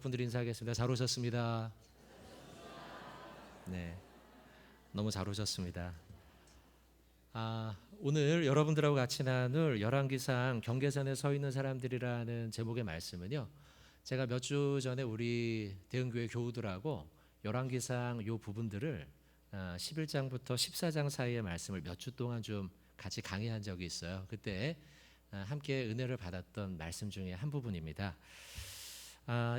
분들 인사하겠습니다. 잘 오셨습니다. 네, 너무 잘 오셨습니다. 오늘 여러분들하고 같이 나눌 열왕기상 경계선에 서 있는 사람들이라는 제목의 말씀은요, 제가 몇 주 전에 우리 대흥교회 교우들하고 열왕기상 요 부분들을 11장부터 14장 사이의 말씀을 몇 주 동안 좀 같이 강의한 적이 있어요. 그때 함께 은혜를 받았던 말씀 중에 한 부분입니다.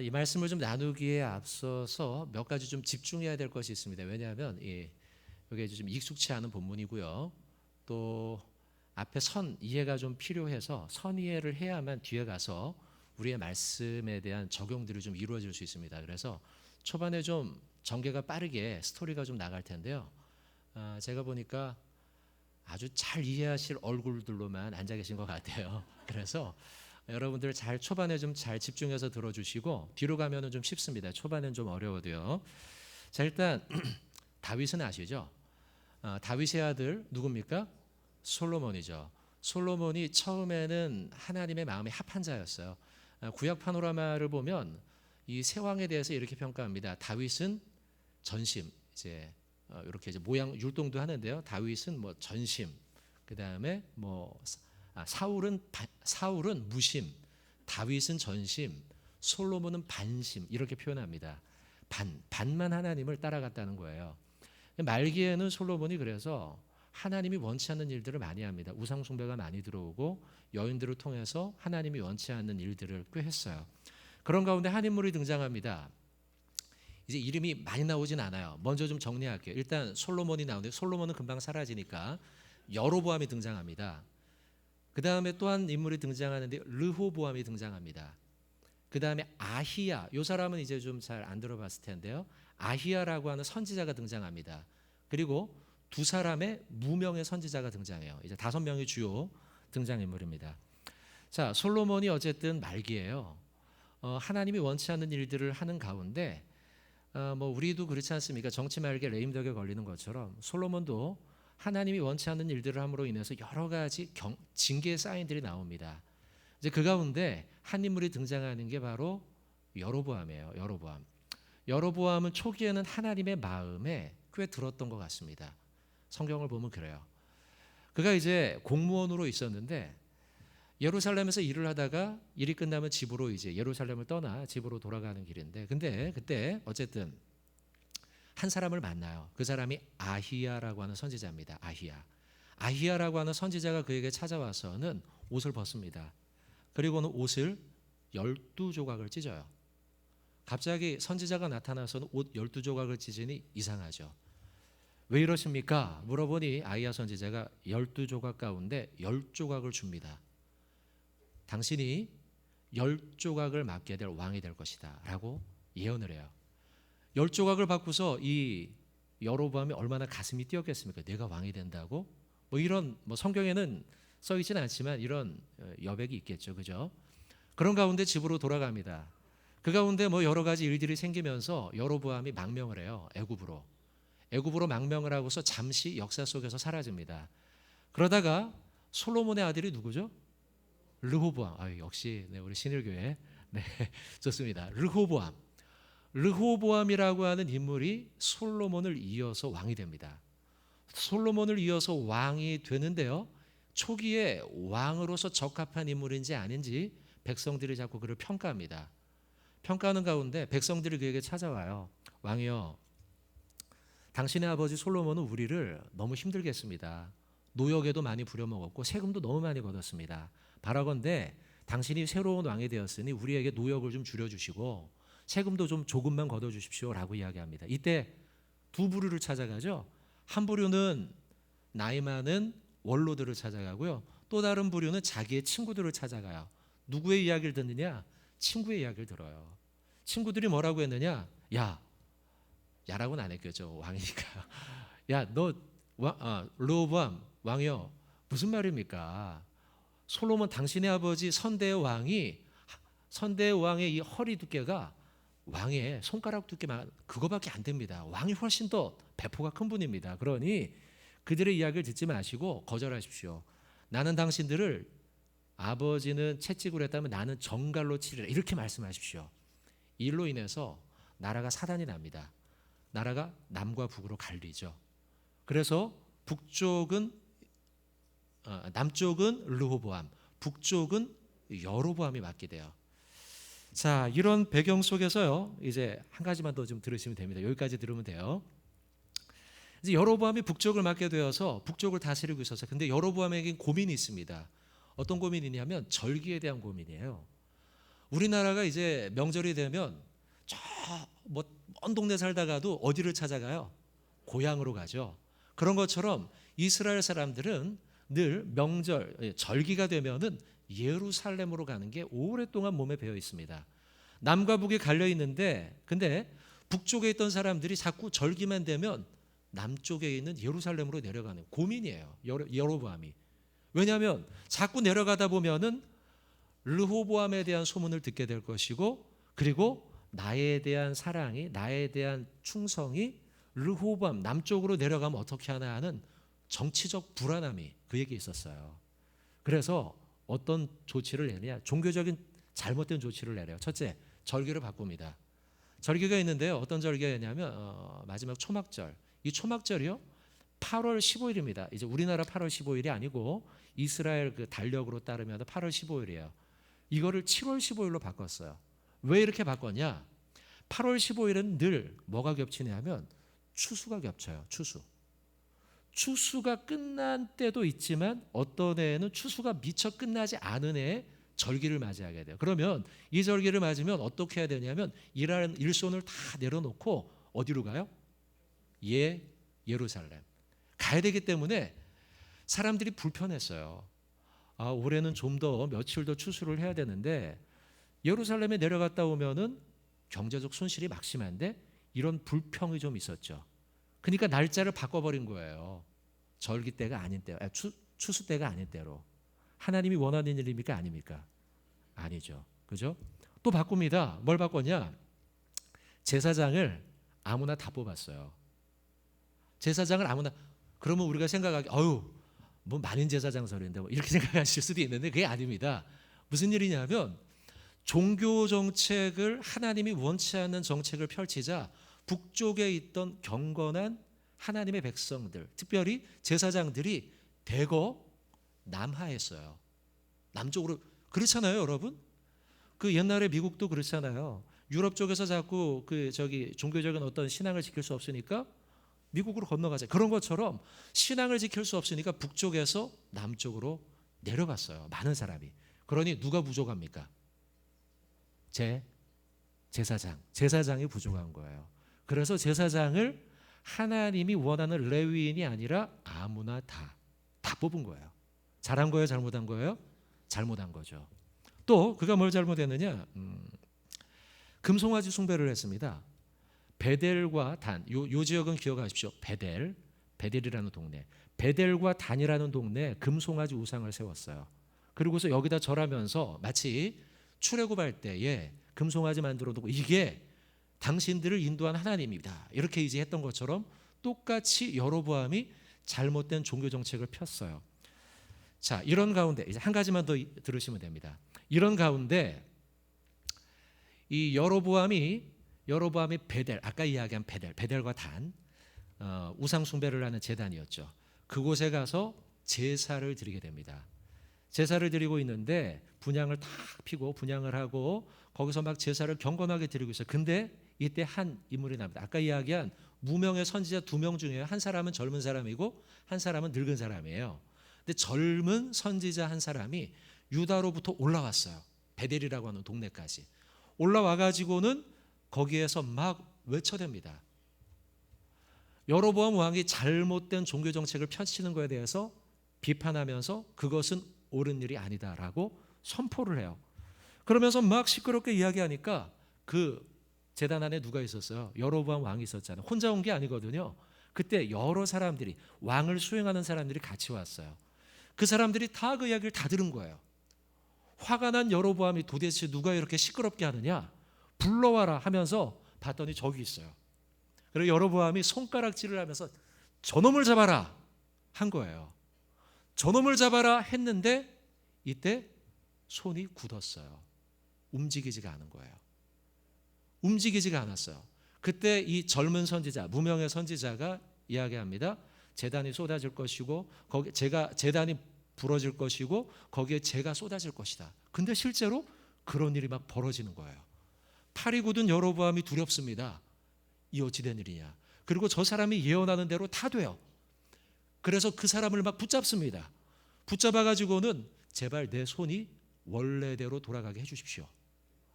이 말씀을 좀 나누기에 앞서서 몇 가지 좀 집중해야 될 것이 있습니다. 왜냐하면 이게 좀 익숙치 않은 본문이고요. 또 앞에 선 이해가 좀 필요해서 선 이해를 해야만 뒤에 가서 우리의 말씀에 대한 적용들이 좀 이루어질 수 있습니다. 그래서 초반에 좀 전개가 빠르게 스토리가 좀 나갈 텐데요. 제가 보니까 아주 잘 이해하실 얼굴들로만 앉아 계신 것 같아요. 그래서 여러분들 초반에 좀 잘 집중해서 들어주시고 뒤로 가면은 좀 쉽습니다. 초반엔 좀 어려워도요. 자, 일단 다윗은 아시죠? 다윗의 아들 누굽니까? 솔로몬이죠. 솔로몬이 처음에는 하나님의 마음에 합한 자였어요. 구약 파노라마를 보면 이 세 왕에 대해서 이렇게 평가합니다. 다윗은 전심, 이렇게 모양 율동도 하는데요. 다윗은 뭐 전심, 그 다음에 사울은 무심, 다윗은 전심, 솔로몬은 반심 이렇게 표현합니다. 반만 하나님을 따라갔다는 거예요. 말기에는 솔로몬이 그래서 하나님이 원치 않는 일들을 많이 합니다. 우상 숭배가 많이 들어오고 여인들을 통해서 하나님이 원치 않는 일들을 꽤 했어요. 그런 가운데 한 인물이 등장합니다. 이제 이름이 많이 나오진 않아요. 먼저 좀 정리할게요. 일단 솔로몬이 나오는데 솔로몬은 금방 사라지니까 여로보암이 등장합니다. 그 다음에 또 한 인물이 등장하는데 르호보암이 등장합니다. 그 다음에 아히야, 이 사람은 이제 좀 잘 안 들어봤을 텐데요. 아히야라고 하는 선지자가 등장합니다. 그리고 두 사람의 무명의 선지자가 등장해요. 이제 5명의 주요 등장인물입니다. 자, 솔로몬이 어쨌든 말기예요. 하나님이 원치 않는 일들을 하는 가운데 우리도 그렇지 않습니까? 정치 말기에 레임덕에 걸리는 것처럼 솔로몬도 하나님이 원치 않는 일들을 함으로 인해서 여러 가지 징계의 사인들이 나옵니다. 이제 그 가운데 한 인물이 등장하는 게 바로 여로보암이에요. 여로보암은 초기에는 하나님의 마음에 꽤 들었던 것 같습니다. 성경을 보면 그래요. 그가 이제 공무원으로 있었는데 예루살렘에서 일을 하다가 일이 끝나면 집으로 이제 예루살렘을 떠나 집으로 돌아가는 길인데, 근데 그때 어쨌든 한 사람을 만나요. 그 사람이 아히야라고 하는 선지자입니다. 아히야라고 하는 선지자가 그에게 찾아와서는 옷을 벗습니다. 그리고는 옷을 12조각을 찢어요. 갑자기 선지자가 나타나서는 옷 12조각을 찢으니 이상하죠. 왜 이러십니까? 물어보니 아히야 선지자가 12조각 가운데 10조각을 줍니다. 당신이 10조각을 맡게 될 왕이 될 것이다 라고 예언을 해요. 10조각을 받고서 이 여로보암이 얼마나 가슴이 뛰었겠습니까? 내가 왕이 된다고? 이런 성경에는 써 있지는 않지만 이런 여백이 있겠죠. 그죠? 그런 가운데 집으로 돌아갑니다. 그 가운데 여러 가지 일들이 생기면서 여로보암이 망명을 해요. 애굽으로 망명을 하고서 잠시 역사 속에서 사라집니다. 그러다가 솔로몬의 아들이 누구죠? 르호보암. 역시 우리 신일교회. 네, 좋습니다. 르호보암이라고 하는 인물이 솔로몬을 이어서 왕이 됩니다. 솔로몬을 이어서 왕이 되는데요, 초기에 왕으로서 적합한 인물인지 아닌지 백성들이 자꾸 그를 평가합니다. 평가하는 가운데 백성들이 그에게 찾아와요. 왕이여, 당신의 아버지 솔로몬은 우리를 너무 힘들게 했습니다. 노역에도 많이 부려먹었고 세금도 너무 많이 걷었습니다. 바라건대 당신이 새로운 왕이 되었으니 우리에게 노역을 좀 줄여주시고 세금도 좀 조금만 걷어주십시오 라고 이야기합니다. 이때 두 부류를 찾아가죠. 한 부류는 나이 많은 원로들을 찾아가고요, 또 다른 부류는 자기의 친구들을 찾아가요. 누구의 이야기를 듣느냐? 친구의 이야기를 들어요. 친구들이 뭐라고 했느냐? 야라고는 안 했겠죠, 왕이니까. 너 르호보암 왕이요, 무슨 말입니까? 솔로몬 당신의 아버지 선대의 왕의 이 허리 두께가 왕의 손가락 두께만 그거밖에 안 됩니다. 왕이 훨씬 더 배포가 큰 분입니다. 그러니 그들의 이야기를 듣지 마시고 거절하십시오. 나는 당신들을, 아버지는 채찍으로 했다면 나는 정갈로 치리라, 이렇게 말씀하십시오. 이 일로 인해서 나라가 사단이 납니다. 나라가 남과 북으로 갈리죠. 그래서 남쪽은 르호보암, 북쪽은 여로보암이 맡게 돼요. 자, 이런 배경 속에서요, 이제 한 가지만 더 좀 들으시면 됩니다. 여기까지 들으면 돼요. 이제 여로보암이 북쪽을 맡게 되어서 북쪽을 다스리고 있었어요. 근데 여로보암에게 고민이 있습니다. 어떤 고민이냐면 절기에 대한 고민이에요. 우리나라가 이제 명절이 되면 저 먼 동네 살다가도 어디를 찾아가요? 고향으로 가죠. 그런 것처럼 이스라엘 사람들은 늘 명절, 절기가 되면은 예루살렘으로 가는 게 오랫동안 몸에 배어 있습니다. 남과 북이 갈려 있는데, 근데 북쪽에 있던 사람들이 자꾸 절기만 되면 남쪽에 있는 예루살렘으로 내려가는 고민이에요. 여로보암이. 왜냐하면 자꾸 내려가다 보면은 르호보암에 대한 소문을 듣게 될 것이고, 그리고 나에 대한 사랑이, 나에 대한 충성이 르호보암 남쪽으로 내려가면 어떻게 하나 하는 정치적 불안함이 그에게 있었어요. 그래서 어떤 조치를 내냐? 종교적인 잘못된 조치를 내려요. 첫째, 절기를 바꿉니다. 절기가 있는데요. 어떤 절기냐면 마지막 초막절. 이 초막절이요, 8월 15일입니다. 이제 우리나라 8월 15일이 아니고 이스라엘 그 달력으로 따르면 8월 15일이에요. 이거를 7월 15일로 바꿨어요. 왜 이렇게 바꿨냐? 8월 15일은 늘 뭐가 겹치냐면 추수가 겹쳐요. 추수가 끝난 때도 있지만 어떤 해에는 추수가 미처 끝나지 않은 해에 절기를 맞이하게 돼요. 그러면 이 절기를 맞으면 어떻게 해야 되냐면 일하는 일손을 다 내려놓고 어디로 가요? 예루살렘 가야 되기 때문에 사람들이 불편했어요. 올해는 좀 더 며칠 더 추수를 해야 되는데 예루살렘에 내려갔다 오면은 경제적 손실이 막심한데, 이런 불평이 좀 있었죠. 그러니까 날짜를 바꿔버린 거예요. 절기 때가 아닌 때, 추수 때가 아닌 때로. 하나님이 원하는 일입니까? 아닙니까? 아니죠. 그죠? 또 바꿉니다. 뭘 바꿨냐? 제사장을 아무나 다 뽑았어요. 제사장을 아무나. 그러면 우리가 생각하기, 뭐 만인 제사장설인데 뭐 이렇게 생각하실 수도 있는데 그게 아닙니다. 무슨 일이냐면 종교 정책을, 하나님이 원치 않는 정책을 펼치자 북쪽에 있던 경건한 하나님의 백성들, 특별히 제사장들이 대거 남하했어요. 남쪽으로. 그렇잖아요, 여러분. 그 옛날에 미국도 그렇잖아요. 유럽 쪽에서 자꾸 종교적인 어떤 신앙을 지킬 수 없으니까 미국으로 건너가자. 그런 것처럼 신앙을 지킬 수 없으니까 북쪽에서 남쪽으로 내려갔어요. 많은 사람이. 그러니 누가 부족합니까? 제사장이 부족한 거예요. 그래서 제사장을 하나님이 원하는 레위인이 아니라 아무나 다 뽑은 거예요. 잘한 거예요, 잘못한 거예요? 잘못한 거죠. 또 그가 뭘 잘못했느냐? 금송아지 숭배를 했습니다. 베델과 단, 요 지역은 기억하십시오. 베델이라는 동네, 베델과 단이라는 동네에 금송아지 우상을 세웠어요. 그리고서 여기다 절하면서 마치 출애굽할 때에 금송아지 만들어 놓고 이게 당신들을 인도한 하나님이다, 이렇게 이제 했던 것처럼 똑같이 여로보암이 잘못된 종교 정책을 폈어요. 자, 이런 가운데 이제 한 가지만 더 들으시면 됩니다. 이런 가운데 이 여로보암이 베델, 아까 이야기한 베델과 단, 우상 숭배를 하는 제단이었죠. 그곳에 가서 제사를 드리게 됩니다. 제사를 드리고 있는데 분향을 탁 피고 분향을 하고 거기서 막 제사를 경건하게 드리고 있어요. 근데 이때 한 인물이 납니다. 아까 이야기한 무명의 선지자 2명 중에 한 사람은 젊은 사람이고 한 사람은 늙은 사람이에요. 근데 젊은 선지자 한 사람이 유다로부터 올라왔어요. 베델이라고 하는 동네까지 올라와 가지고는 거기에서 막 외쳐댑니다. 여로보암 왕이 잘못된 종교 정책을 펼치는 것에 대해서 비판하면서 그것은 옳은 일이 아니다라고 선포를 해요. 그러면서 막 시끄럽게 이야기하니까 그 제단 안에 누가 있었어요? 여로보암 왕이 있었잖아요. 혼자 온 게 아니거든요. 그때 여러 사람들이, 왕을 수행하는 사람들이 같이 왔어요. 그 사람들이 다 그 이야기를 다 들은 거예요. 화가 난 여로보암이 도대체 누가 이렇게 시끄럽게 하느냐, 불러와라 하면서 봤더니 저기 있어요. 그리고 여로보암이 손가락질을 하면서 저놈을 잡아라 한 거예요. 저놈을 잡아라 했는데 이때 손이 굳었어요. 움직이지가 않은 거예요. 움직이지가 않았어요. 그때 이 젊은 선지자, 무명의 선지자가 이야기합니다. 재단이 쏟아질 것이고 거기 재단이 부러질 것이고 거기에 재가 쏟아질 것이다. 근데 실제로 그런 일이 막 벌어지는 거예요. 팔이 굳은 여로보암이 두렵습니다. 이 어찌 된 일이냐. 그리고 저 사람이 예언하는 대로 다 돼요. 그래서 그 사람을 막 붙잡습니다. 붙잡아가지고는 제발 내 손이 원래대로 돌아가게 해주십시오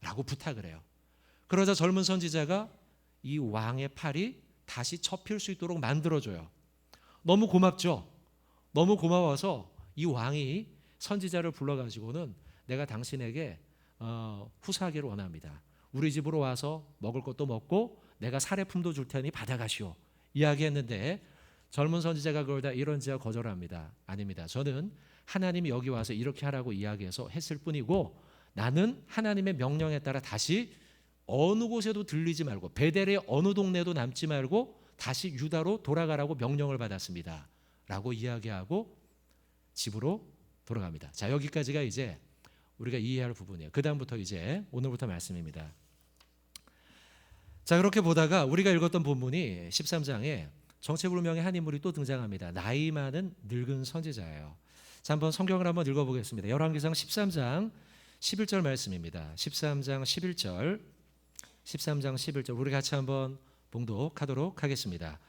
라고 부탁을 해요. 그러자 젊은 선지자가 이 왕의 팔이 다시 접힐 수 있도록 만들어줘요. 너무 고맙죠. 너무 고마워서 이 왕이 선지자를 불러가지고는 내가 당신에게 후사하기를 원합니다. 우리 집으로 와서 먹을 것도 먹고 내가 사례품도 줄 테니 받아가시오 이야기했는데 젊은 선지자가 그걸 다 이런지야 거절합니다. 아닙니다. 저는 하나님이 여기 와서 이렇게 하라고 이야기해서 했을 뿐이고 나는 하나님의 명령에 따라 다시 어느 곳에도 들리지 말고 베델의 어느 동네도 남지 말고 다시 유다로 돌아가라고 명령을 받았습니다 라고 이야기하고 집으로 돌아갑니다. 자, 여기까지가 이제 우리가 이해할 부분이에요. 그 다음부터 이제 오늘부터 말씀입니다. 자, 그렇게 보다가 우리가 읽었던 본문이 13장에 정체불명의 한 인물이 또 등장합니다. 나이 많은 늙은 선지자예요. 자, 한번 성경을 한번 읽어보겠습니다. 열왕기상 13장 11절 말씀입니다. 13장 11절 우리 같이 한번 봉독하도록 하겠습니다.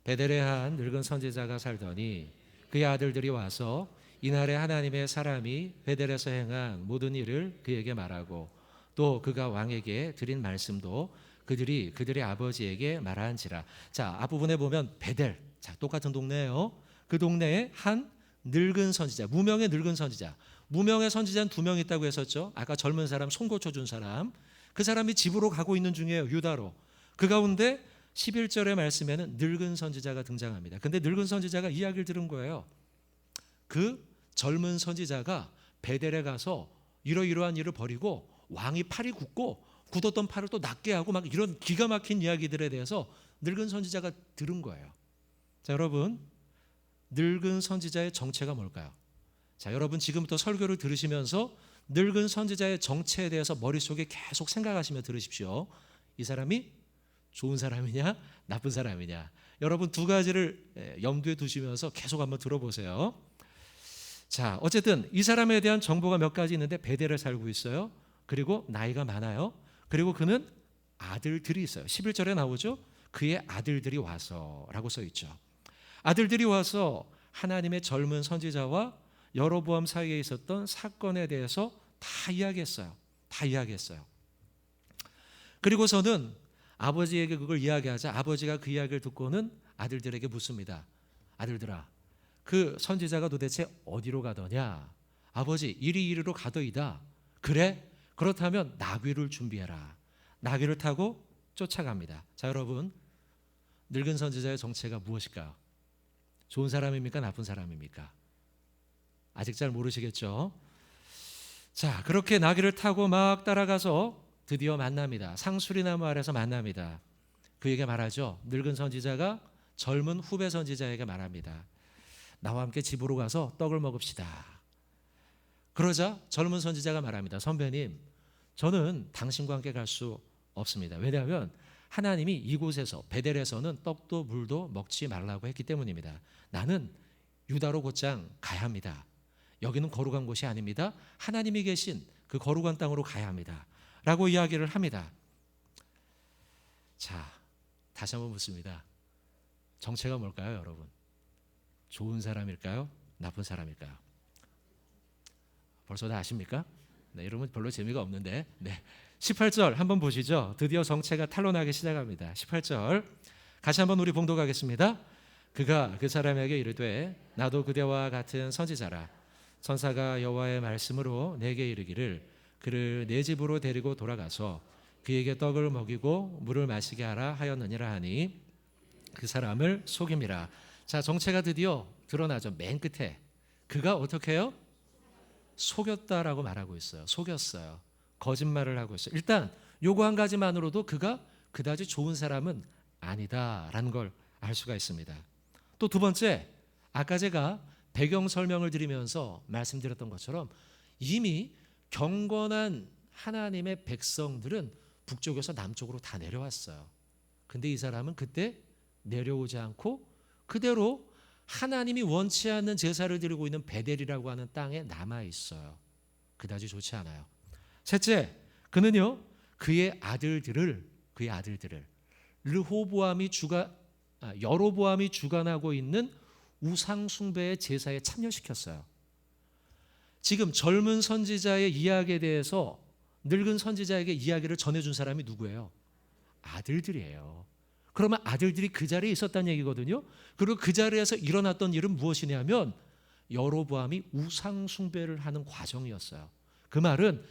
베델에 한 늙은 선지자가 살더니 그의 아들들이 와서 이날에 하나님의 사람이 베델에서 행한 모든 일을 그에게 말하고 또 그가 왕에게 드린 말씀도 그들의 아버지에게 말한지라. 자, 앞부분에 보면 베델, 자, 똑같은 동네예요. 그 동네에 한 늙은 선지자, 무명의 늙은 선지자. 무명의 선지자는 2명 있다고 했었죠. 아까 젊은 사람 손 고쳐준 사람, 그 사람이 집으로 가고 있는 중이에요. 유다로. 그 가운데 11절의 말씀에는 늙은 선지자가 등장합니다. 근데 늙은 선지자가 이야기를 들은 거예요. 그 젊은 선지자가 베델에 가서 이러이러한 일을 벌이고 왕이 팔이 굳었던 팔을 또 낫게 하고 막 이런 기가 막힌 이야기들에 대해서 늙은 선지자가 들은 거예요. 자, 여러분, 늙은 선지자의 정체가 뭘까요? 자, 여러분 지금부터 설교를 들으시면서 늙은 선지자의 정체에 대해서 머릿속에 계속 생각하시며 들으십시오. 이 사람이 좋은 사람이냐 나쁜 사람이냐, 여러분 두 가지를 염두에 두시면서 계속 한번 들어보세요. 자, 어쨌든 이 사람에 대한 정보가 몇 가지 있는데 베델에 살고 있어요. 그리고 나이가 많아요. 그리고 그는 아들들이 있어요. 11절에 나오죠. 그의 아들들이 와서 라고 써 있죠. 아들들이 와서 하나님의 젊은 선지자와 여로보암 사이에 있었던 사건에 대해서 다 이야기했어요. 그리고서는 아버지에게 그걸 이야기하자 아버지가 그 이야기를 듣고는 아들들에게 묻습니다. 아들들아, 그 선지자가 도대체 어디로 가더냐? 아버지, 이리로 가더이다. 그래? 그렇다면 나귀를 준비해라. 나귀를 타고 쫓아갑니다. 자, 여러분, 늙은 선지자의 정체가 무엇일까요? 좋은 사람입니까? 나쁜 사람입니까? 아직 잘 모르시겠죠? 자, 그렇게 나귀를 타고 막 따라가서 드디어 만납니다. 상수리나무 아래서 만납니다. 그에게 말하죠. 늙은 선지자가 젊은 후배 선지자에게 말합니다. 나와 함께 집으로 가서 떡을 먹읍시다. 그러자 젊은 선지자가 말합니다. 선배님, 저는 당신과 함께 갈 수 없습니다. 왜냐하면 하나님이 이곳에서 베델에서는 떡도 물도 먹지 말라고 했기 때문입니다. 나는 유다로 곧장 가야 합니다. 여기는 거룩한 곳이 아닙니다. 하나님이 계신 그 거룩한 땅으로 가야 합니다. 라고 이야기를 합니다. 자, 다시 한번 묻습니다. 정체가 뭘까요, 여러분? 좋은 사람일까요? 나쁜 사람일까요? 벌써 다 아십니까? 네, 이러면 별로 재미가 없는데. 네. 18절 한번 보시죠. 드디어 정체가 탄로나기 시작합니다. 18절 같이 한번 우리 봉독하겠습니다. 그가 그 사람에게 이르되 나도 그대와 같은 선지자라. 천사가 여호와의 말씀으로 내게 이르기를 그를 내 집으로 데리고 돌아가서 그에게 떡을 먹이고 물을 마시게 하라 하였느니라 하니 그 사람을 속임이라. 자, 정체가 드디어 드러나죠. 맨 끝에 그가 어떻게 해요? 속였다라고 말하고 있어요. 속였어요. 거짓말을 하고 있어요. 일단 요거 한 가지만으로도 그가 그다지 좋은 사람은 아니다라는 걸 알 수가 있습니다. 또 두 번째, 아까 제가 배경 설명을 드리면서 말씀드렸던 것처럼 이미 경건한 하나님의 백성들은 북쪽에서 남쪽으로 다 내려왔어요. 근데 이 사람은 그때 내려오지 않고 그대로 하나님이 원치 않는 제사를 드리고 있는 베델이라고 하는 땅에 남아 있어요. 그다지 좋지 않아요. 셋째, 그는요 그의 아들들을 여로보암이 주관하고 있는 우상 숭배의 제사에 참여시켰어요. 지금 젊은 선지자의 이야기에 대해서 늙은 선지자에게 이야기를 전해준 사람이 누구예요? 아들들이에요. 그러면 아들들이 그 자리에 있었다는 얘기거든요. 그리고 그 자리에서 일어났던 일은 무엇이냐면 여로보암이 우상 숭배를 하는 과정이었어요. 그 말은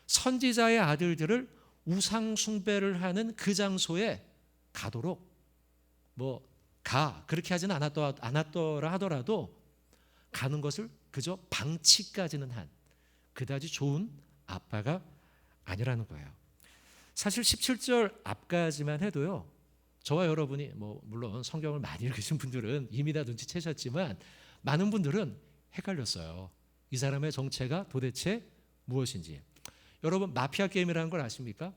선지자의 아들들을 우상 숭배를 하는 그 장소에 가도록 그렇게 하지는 않았더라 하더라도 가는 것을 그저 방치까지는 한 그다지 좋은 아빠가 아니라는 거예요. 사실 17절 앞까지만 해도요. 저와 여러분이 물론 성경을 많이 읽으신 분들은 이미 다 눈치채셨지만 많은 분들은 헷갈렸어요. 이 사람의 정체가 도대체 무엇인지. 여러분 마피아 게임이라는 걸 아십니까?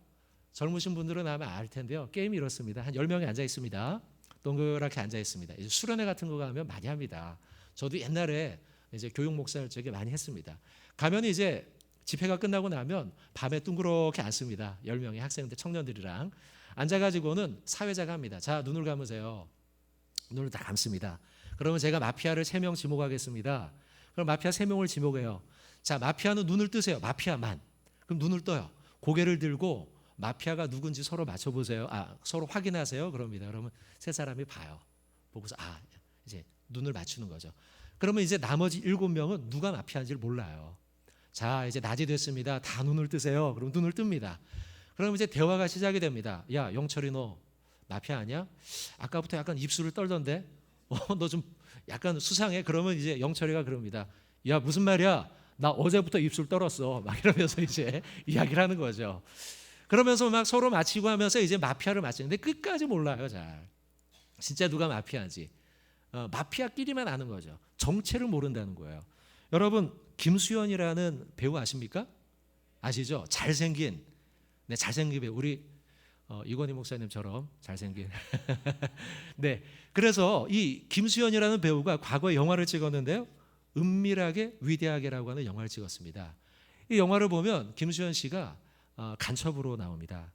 젊으신 분들은 아마 알 텐데요. 게임이 이렇습니다. 한 10명이 앉아 있습니다. 동그랗게 앉아 있습니다. 이제 수련회 같은 거 가면 많이 합니다. 저도 옛날에 이제 교육 목사일 적에 많이 했습니다. 가면 이제 집회가 끝나고 나면 밤에 둥그렇게 앉습니다. 10명의 학생들, 청년들이랑 앉아가지고는 사회자가 합니다. 자, 눈을 감으세요. 눈을 다 감습니다. 그러면 제가 마피아를 3명 지목하겠습니다. 그럼 마피아 3명을 지목해요. 자, 마피아는 눈을 뜨세요. 마피아만. 그럼 눈을 떠요. 고개를 들고 마피아가 누군지 서로 맞춰보세요. 서로 확인하세요. 그럽니다. 그러면 세 사람이 봐요. 보고서 이제 눈을 맞추는 거죠. 그러면 이제 나머지 7명은 누가 마피아인지를 몰라요. 자, 이제 낮이 됐습니다. 다 눈을 뜨세요. 그럼 눈을 뜹니다. 그럼 이제 대화가 시작이 됩니다. 야, 영철이 너 마피아 아니야? 아까부터 약간 입술을 떨던데? 너 좀 약간 수상해. 그러면 이제 영철이가 그럽니다. 야, 무슨 말이야? 나 어제부터 입술 떨었어. 막 이러면서 이제 이야기를 하는 거죠. 그러면서 막 서로 맞히고 하면서 이제 마피아를 맞히는데 끝까지 몰라요, 잘. 진짜 누가 마피아인지. 마피아끼리만 아는 거죠. 정체를 모른다는 거예요. 여러분, 김수현이라는 배우 아십니까? 아시죠? 잘생긴 배우. 우리 이건희 목사님처럼 잘생긴. 네. 그래서 이 김수현이라는 배우가 과거에 영화를 찍었는데요. 은밀하게 위대하게라고 하는 영화를 찍었습니다. 이 영화를 보면 김수현 씨가 간첩으로 나옵니다.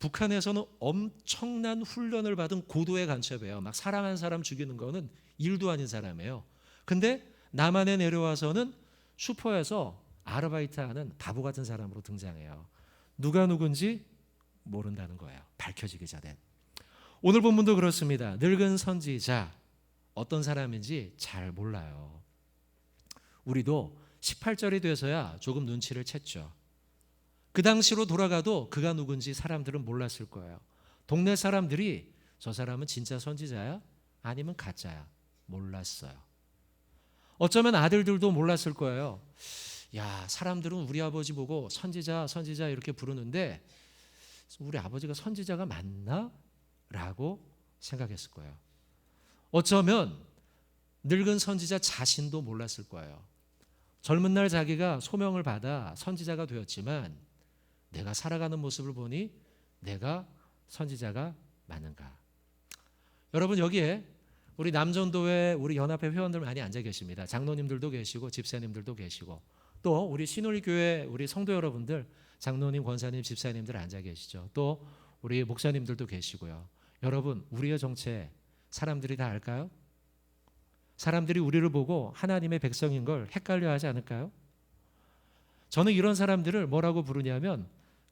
북한에서는 엄청난 훈련을 받은 고도의 간첩이에요. 막 사람 한 사람 죽이는 거는 일도 아닌 사람이에요. 근데 남한에 내려와서는 슈퍼에서 아르바이트하는 바보 같은 사람으로 등장해요. 누가 누군지 모른다는 거예요. 밝혀지기 전에. 오늘 본문도 그렇습니다. 늙은 선지자 어떤 사람인지 잘 몰라요. 우리도 18절이 돼서야 조금 눈치를 챘죠. 그 당시로 돌아가도 그가 누군지 사람들은 몰랐을 거예요. 동네 사람들이 저 사람은 진짜 선지자야? 아니면 가짜야? 몰랐어요. 어쩌면 아들들도 몰랐을 거예요. 야, 사람들은 우리 아버지 보고 선지자 이렇게 부르는데 우리 아버지가 선지자가 맞나? 라고 생각했을 거예요. 어쩌면 늙은 선지자 자신도 몰랐을 거예요. 젊은 날 자기가 소명을 받아 선지자가 되었지만 내가 살아가는 모습을 보니 내가 선지자가 맞는가? 여러분, 여기에 우리 남전도회 우리 연합회 회원들 많이 앉아 계십니다. 장로님들도 계시고 집사님들도 계시고 또 우리 신울교회 우리 성도 여러분들 장로님, 권사님, 집사님들 앉아 계시죠. 또 우리 목사님들도 계시고요. 여러분, 우리의 정체 사람들이 다 알까요? 사람들이 우리를 보고 하나님의 백성인 걸 헷갈려하지 않을까요? 저는 이런 사람들을 뭐라고 부르냐면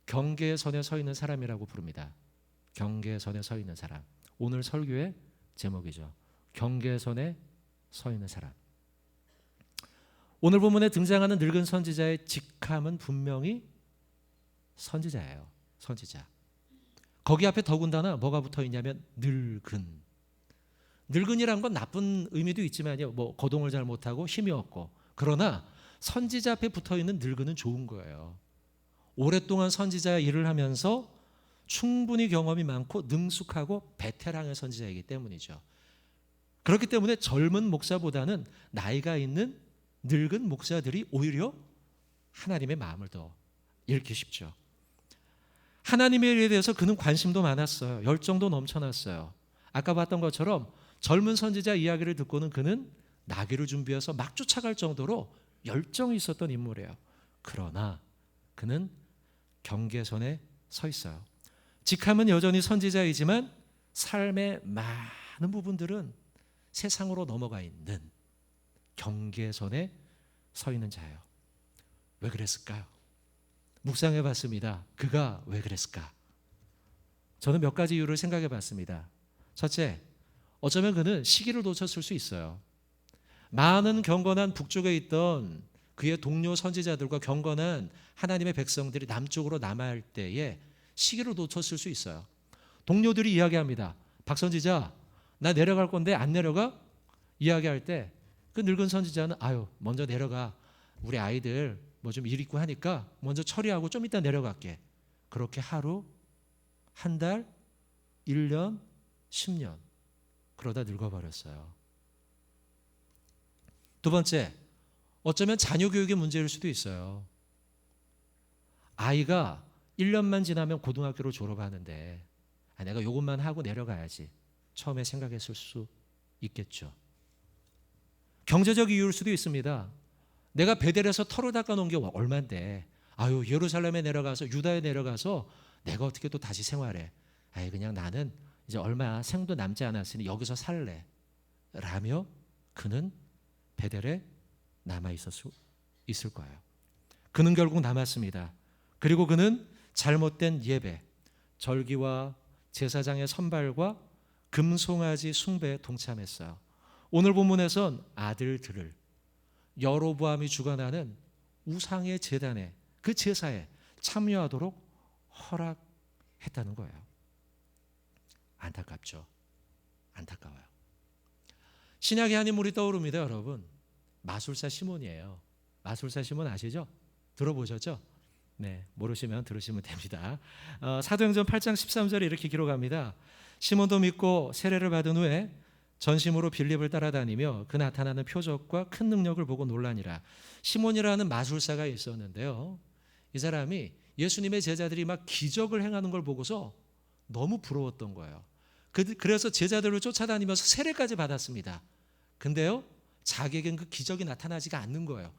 경계의 선에 서 있는 사람이라고 부릅니다. 경계의 선에 서 있는 사람. 오늘 설교의 제목이죠. 경계의 선에 서 있는 사람. 오늘 본문에 등장하는 늙은 선지자의 직함은 분명히 선지자예요. 선지자. 거기 앞에 더군다나 뭐가 붙어 있냐면 늙은. 늙은이란 건 나쁜 의미도 있지만요. 거동을 잘 못하고 힘이 없고. 그러나 선지자 앞에 붙어 있는 늙은은 좋은 거예요. 오랫동안 선지자 일을 하면서 충분히 경험이 많고 능숙하고 베테랑의 선지자이기 때문이죠. 그렇기 때문에 젊은 목사보다는 나이가 있는 늙은 목사들이 오히려 하나님의 마음을 더 읽기 쉽죠. 하나님의 일에 대해서 그는 관심도 많았어요. 열정도 넘쳐났어요. 아까 봤던 것처럼 젊은 선지자 이야기를 듣고는 그는 나귀를 준비해서 막 쫓아갈 정도로 열정이 있었던 인물이에요. 그러나 그는 경계선에 서 있어요. 직함은 여전히 선지자이지만 삶의 많은 부분들은 세상으로 넘어가 있는 경계선에 서 있는 자예요. 왜 그랬을까요? 묵상해 봤습니다. 그가 왜 그랬을까? 저는 몇 가지 이유를 생각해 봤습니다. 첫째, 어쩌면 그는 시기를 놓쳤을 수 있어요. 많은 경건한 북쪽에 있던 그의 동료 선지자들과 경건한 하나님의 백성들이 남쪽으로 남아할 때에 시기를 놓쳤을 수 있어요. 동료들이 이야기합니다. 박 선지자, 나 내려갈 건데 안 내려가? 이야기할 때 그 늙은 선지자는 아유 먼저 내려가. 우리 아이들 뭐 좀 일 있고 하니까 먼저 처리하고 좀 이따 내려갈게. 그렇게 하루, 한 달, 1년, 10년 그러다 늙어버렸어요. 두 번째, 어쩌면 자녀 교육의 문제일 수도 있어요. 아이가 1년만 지나면 고등학교를 졸업하는데 내가 이것만 하고 내려가야지. 처음에 생각했을 수 있겠죠. 경제적 이유일 수도 있습니다. 내가 베델에서 터를 닦아놓은 게 얼만데 아유 예루살렘에 내려가서 유다에 내려가서 내가 어떻게 또 다시 생활해. 아이 그냥 나는 이제 얼마 생도 남지 않았으니 여기서 살래 라며 그는 베델에 남아 있을 거예요. 그는 결국 남았습니다. 그리고 그는 잘못된 예배, 절기와 제사장의 선발과 금송아지 숭배에 동참했어요. 오늘 본문에선 아들들을 여로보암이 주관하는 우상의 제단에 그 제사에 참여하도록 허락했다는 거예요. 안타깝죠. 안타까워요. 신약의 한 인물이 떠오릅니다, 여러분. 마술사 시몬이에요. 마술사 시몬 아시죠? 들어보셨죠? 네, 모르시면 들으시면 됩니다. 사도행전 8장 13절에 이렇게 기록합니다. 시몬도 믿고 세례를 받은 후에 전심으로 빌립을 따라다니며 그 나타나는 표적과 큰 능력을 보고 놀라니라. 시몬이라는 마술사가 있었는데요. 이 사람이 예수님의 제자들이 막 기적을 행하는 걸 보고서 너무 부러웠던 거예요. 그래서 제자들을 쫓아다니면서 세례까지 받았습니다. 근데요, 자기에겐 그 기적이 나타나지가 않는 거예요.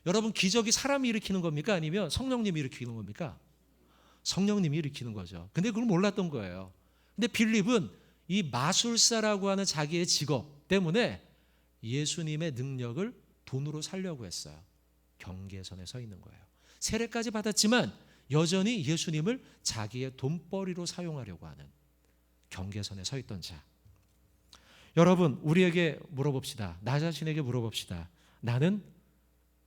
여러분, 기적이 사람이 일으키는 겁니까? 아니면 성령님이 일으키는 겁니까? 성령님이 일으키는 거죠. 근데 그걸 몰랐던 거예요. 근데 빌립은 이 마술사라고 하는 자기의 직업 때문에 예수님의 능력을 돈으로 살려고 했어요. 경계선에 서 있는 거예요. 세례까지 받았지만 여전히 예수님을 자기의 돈벌이로 사용하려고 하는 경계선에 서 있던 자. 여러분, 우리에게 물어봅시다. 나 자신에게 물어봅시다. 나는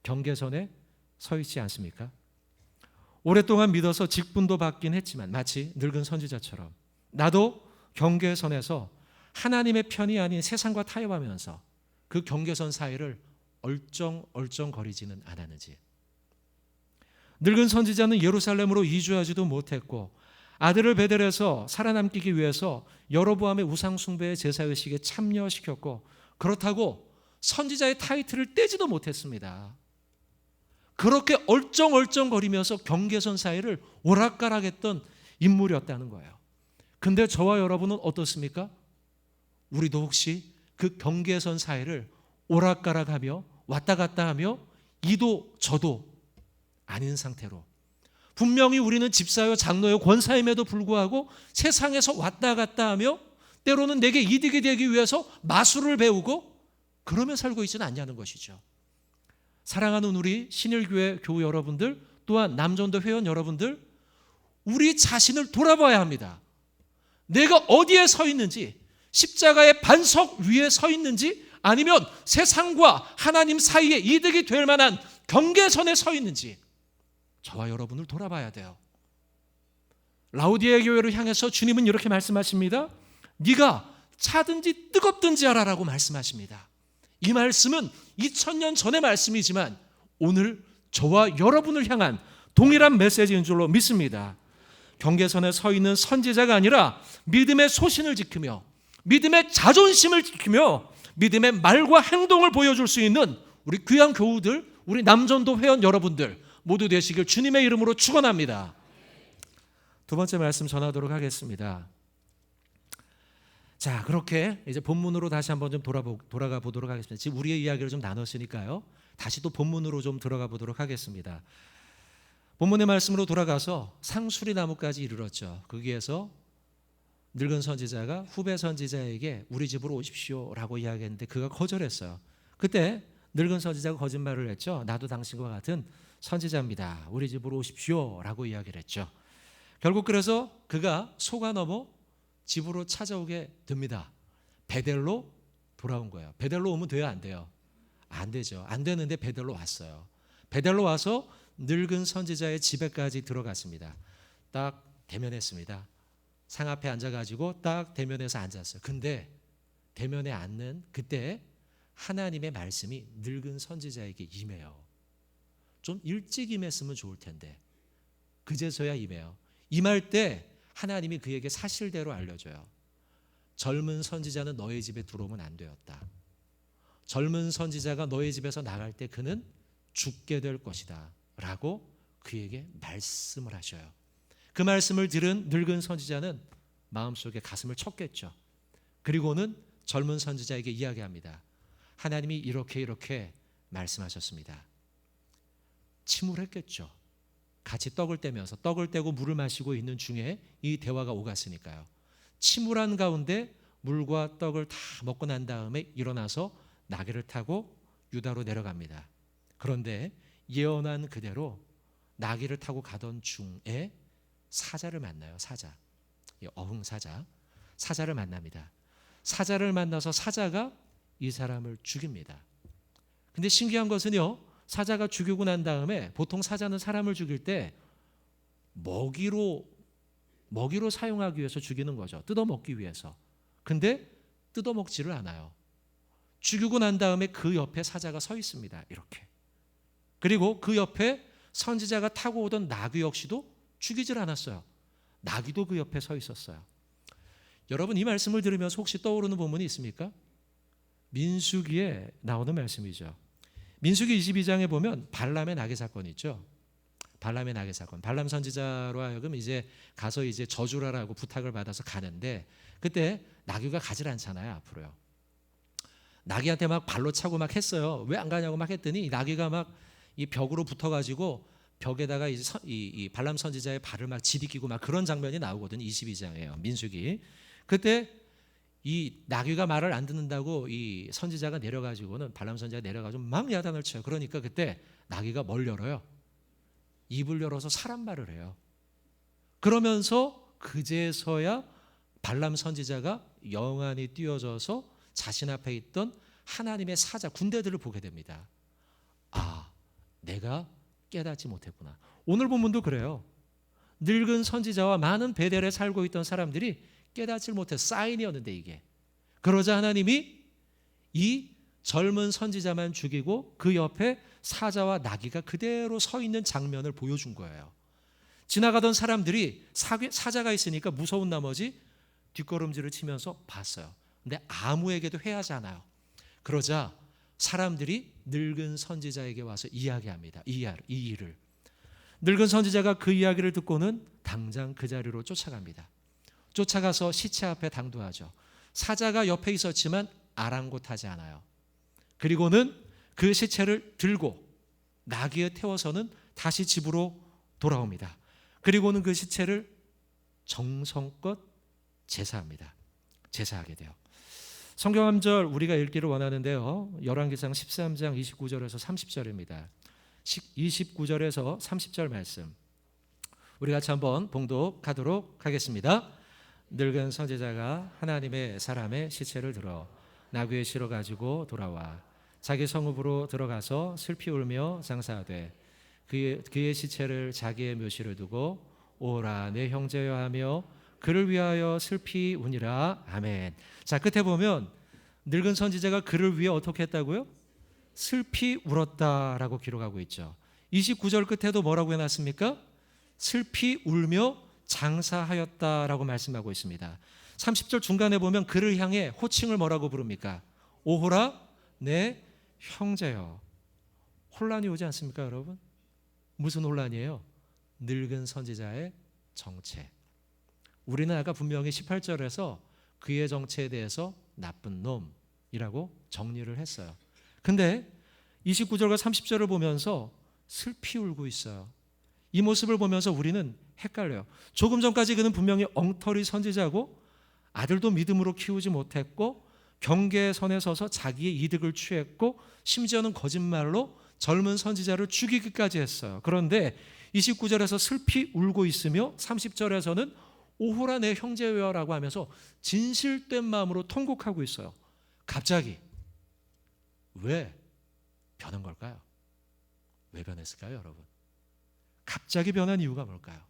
경계선에 서 있지 않습니까? 오랫동안 믿어서 직분도 받긴 했지만 마치 늙은 선지자처럼 나도 경계선에서 하나님의 편이 아닌 세상과 타협하면서 그 경계선 사이를 얼쩡얼쩡거리지는 않았는지. 늙은 선지자는 예루살렘으로 이주하지도 못했고 아들을 베델에서 살아남기 위해서 여로보암의 우상 숭배의 제사의식에 참여시켰고 그렇다고 선지자의 타이틀을 떼지도 못했습니다. 그렇게 얼쩡얼쩡거리면서 경계선 사이를 오락가락했던 인물이었다는 거예요. 근데 저와 여러분은 어떻습니까? 우리도 혹시 그 경계선 사이를 오락가락하며 왔다 갔다 하며 이도 저도 아닌 상태로 분명히 우리는 집사요 장로요 권사임에도 불구하고 세상에서 왔다 갔다 하며 때로는 내게 이득이 되기 위해서 마술을 배우고 그러며 살고 있지는 않냐는 것이죠. 사랑하는 우리 신일교회 교우 여러분들 또한 남전도 회원 여러분들 우리 자신을 돌아봐야 합니다. 내가 어디에 서 있는지 십자가의 반석 위에 서 있는지 아니면 세상과 하나님 사이에 이득이 될 만한 경계선에 서 있는지 저와 여러분을 돌아봐야 돼요. 라우디에 교회를 향해서 주님은 이렇게 말씀하십니다. 네가 차든지 뜨겁든지 하라라고 말씀하십니다. 이 말씀은 2000년 전의 말씀이지만 오늘 저와 여러분을 향한 동일한 메시지인 줄로 믿습니다. 경계선에 서 있는 선지자가 아니라 믿음의 소신을 지키며 믿음의 자존심을 지키며 믿음의 말과 행동을 보여줄 수 있는 우리 귀한 교우들, 우리 남전도 회원 여러분들 모두 되시길 주님의 이름으로 축원합니다. 두 번째 말씀 전하도록 하겠습니다. 자, 그렇게 이제 본문으로 다시 한번 좀 돌아가 보도록 하겠습니다. 지금 우리의 이야기를 좀 나눴으니까요. 다시 또 본문으로 좀 들어가 보도록 하겠습니다. 본문의 말씀으로 돌아가서 상수리 나무까지 이르렀죠. 거기에서 늙은 선지자가 후배 선지자에게 우리 집으로 오십시오라고 이야기했는데 그가 거절했어요. 그때 늙은 선지자가 거짓말을 했죠. 나도 당신과 같은 선지자입니다. 우리 집으로 오십시오라고 이야기를 했죠. 결국 그래서 그가 소가 넘어 집으로 찾아오게 됩니다. 베델로 돌아온 거예요. 베델로 오면 돼요, 안 돼요? 안 되죠. 안 되는데 베델로 왔어요. 베델로 와서 늙은 선지자의 집에까지 들어갔습니다. 딱 대면했습니다. 상 앞에 앉아가지고 딱 대면해서 앉았어요. 근데 대면에 앉는 그때 하나님의 말씀이 늙은 선지자에게 임해요. 좀 일찍 임했으면 좋을 텐데 그제서야 임해요. 임할 때 하나님이 그에게 사실대로 알려줘요. 젊은 선지자는 너의 집에 들어오면 안 되었다. 젊은 선지자가 너의 집에서 나갈 때 그는 죽게 될 것이다 라고 그에게 말씀을 하셔요. 그 말씀을 들은 늙은 선지자는 마음속에 가슴을 쳤겠죠. 그리고는 젊은 선지자에게 이야기합니다. 하나님이 이렇게 말씀하셨습니다. 침울했겠죠. 같이 떡을 떼면서 떡을 떼고 물을 마시고 있는 중에 이 대화가 오갔으니까요. 침울한 가운데 물과 떡을 다 먹고 난 다음에 일어나서 나귀를 타고 유다로 내려갑니다. 그런데 예언한 그대로 나귀를 타고 가던 중에 사자를 만나요. 사자, 어흥사자, 사자를 만납니다. 사자를 만나서 사자가 이 사람을 죽입니다. 근데 신기한 것은요, 사자가 죽이고 난 다음에 보통 사자는 사람을 죽일 때 먹이로 사용하기 위해서 죽이는 거죠. 뜯어먹기 위해서. 근데 뜯어먹지를 않아요. 죽이고 난 다음에 그 옆에 사자가 서 있습니다. 이렇게. 그리고 그 옆에 선지자가 타고 오던 나귀 역시도 죽이질 않았어요. 나귀도 그 옆에 서 있었어요. 여러분, 이 말씀을 들으면서 혹시 떠오르는 본문이 있습니까? 민수기에 나오는 말씀이죠. 민수기 22장에 보면 발람의 나귀 사건이 있죠. 발람의 나귀 사건. 발람 선지자로 하여금 이제 가서 이제 저주를 하라고 부탁을 받아서 가는데 그때 나귀가 가질 않잖아요, 앞으로요. 나귀한테 막 발로 차고 막 했어요. 왜 안 가냐고 막 했더니 나귀가 막 이 벽으로 붙어가지고 벽에다가 이 발람 선지자의 발을 막 지디끼고 막 그런 장면이 나오거든요. 22장이에요. 민수기. 그때 이 나귀가 말을 안 듣는다고 이 선지자가 내려가지고는 발람 선지자가 내려가지고 막 야단을 쳐요. 그러니까 그때 나귀가 뭘 열어요? 입을 열어서 사람 말을 해요. 그러면서 그제서야 발람 선지자가 영안이 띄어져서 자신 앞에 있던 하나님의 사자 군대들을 보게 됩니다. 아, 내가 깨닫지 못했구나. 오늘 본문도 그래요. 늙은 선지자와 많은 베델에 살고 있던 사람들이 깨닫지 못해서 사인이었는데 이게. 그러자 하나님이 이 젊은 선지자만 죽이고 그 옆에 사자와 나귀가 그대로 서 있는 장면을 보여준 거예요. 지나가던 사람들이 사자가 있으니까 무서운 나머지 뒷걸음질을 치면서 봤어요. 근데 아무에게도 회하지 않아요. 그러자 사람들이 늙은 선지자에게 와서 이야기합니다. 이 일을. 늙은 선지자가 그 이야기를 듣고는 당장 그 자리로 쫓아갑니다. 쫓아가서 시체 앞에 당도하죠. 사자가 옆에 있었지만 아랑곳하지 않아요. 그리고는 그 시체를 들고 나귀에 태워서는 다시 집으로 돌아옵니다. 그리고는 그 시체를 정성껏 제사합니다. 제사하게 돼요. 성경 한 절 우리가 읽기를 원하는데요. 열왕기상 13장 29절에서 30절입니다. 29절에서 30절 말씀 우리 같이 한번 봉독하도록 하겠습니다. 늙은 선지자가 하나님의 사람의 시체를 들어 나귀에 실어 가지고 돌아와 자기 성읍으로 들어가서 슬피 울며 장사하되 그의 시체를 자기의 묘실에 두고 오라 내 형제여 하며 그를 위하여 슬피 우니라. 아멘. 자, 끝에 보면 늙은 선지자가 그를 위해 어떻게 했다고요? 슬피 울었다라고 기록하고 있죠. 29절 끝에도 뭐라고 해놨습니까? 슬피 울며 장사하였다라고 말씀하고 있습니다. 30절 중간에 보면 그를 향해 호칭을 뭐라고 부릅니까? 오호라 내 형제여. 혼란이 오지 않습니까, 여러분? 무슨 혼란이에요? 늙은 선지자의 정체. 우리는 아까 분명히 18절에서 그의 정체에 대해서 나쁜 놈이라고 정리를 했어요. 근데 29절과 30절을 보면서 슬피 울고 있어요. 이 모습을 보면서 우리는 헷갈려요. 조금 전까지 그는 분명히 엉터리 선지자고 아들도 믿음으로 키우지 못했고 경계의 선에 서서 자기의 이득을 취했고 심지어는 거짓말로 젊은 선지자를 죽이기까지 했어요. 그런데 29절에서 슬피 울고 있으며 30절에서는 오호라 내 형제여라고 하면서 진실된 마음으로 통곡하고 있어요. 갑자기 왜 변한 걸까요? 왜 변했을까요, 여러분? 갑자기 변한 이유가 뭘까요?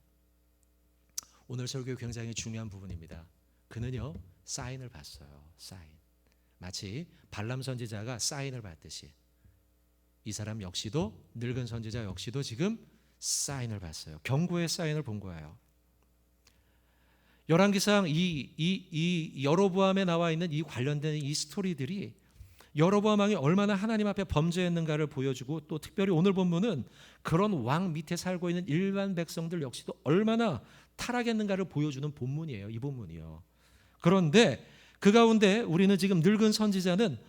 오늘 설교의 굉장히 중요한 부분입니다. 그는요, 사인을 봤어요. 사인. 마치 발람 선지자가 사인을 봤듯이 이 사람 역시도, 늙은 선지자 역시도 지금 사인을 봤어요. 경고의 사인을 본 거예요. 열왕기상 이 여로보암에 나와 있는 이 관련된 이 스토리들이 여로보암 왕이 얼마나 하나님 앞에 범죄했는가를 보여주고, 또 특별히 오늘 본문은 그런 왕 밑에 살고 있는 일반 백성들 역시도 얼마나 타락했는가를 보여주는 본문이에요. 이 본문이요. 그런데 그 가운데 우리는 지금 늙은 선지자는